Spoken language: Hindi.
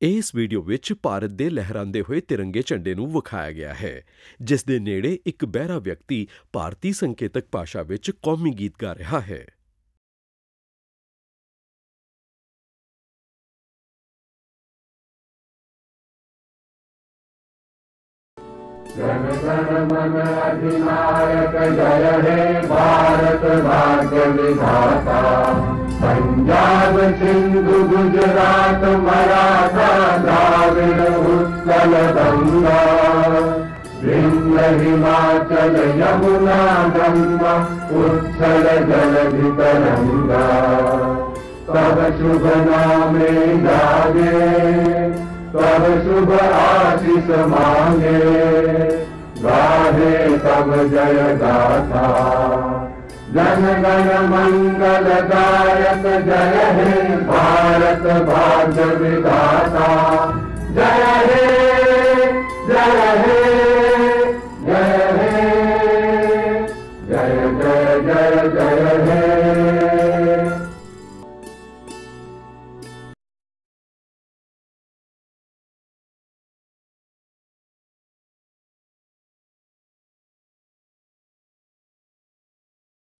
ਇਸ ਵੀਡੀਓ ਵਿੱਚ ਭਾਰਤ ਦੇ ਲਹਿਰਾਉਂਦੇ ਹੋਏ ਤਿਰੰਗੇ ਝੰਡੇ ਨੂੰ ਵਿਖਾਇਆ ਗਿਆ ਹੈ, ਜਿਸ ਦੇ ਨੇੜੇ ਇੱਕ ਬਹਿਰਾ ਵਿਅਕਤੀ ਭਾਰਤੀ ਸੰਕੇਤਕ ਭਾਸ਼ਾ ਵਿੱਚ ਕੌਮੀ ਗੀਤ ਗਾ ਰਿਹਾ ਹੈ। जन गण मन अधिनायक जय हे भारत भाग्य विधाता। पंजाब सिंधु गुजरात मराठा द्राविड़ उत्कल गंगा, विंध्य हिमाचल यमुना गंगा उत्कल जलधि तरंगा। तब शुभ नामे जागे, तब शुभ आशीष मांगे, गाहे तब जय गाथा। जन गण मंगल गायक जय हे भारत भाग्य विधाता। जय हे जय हे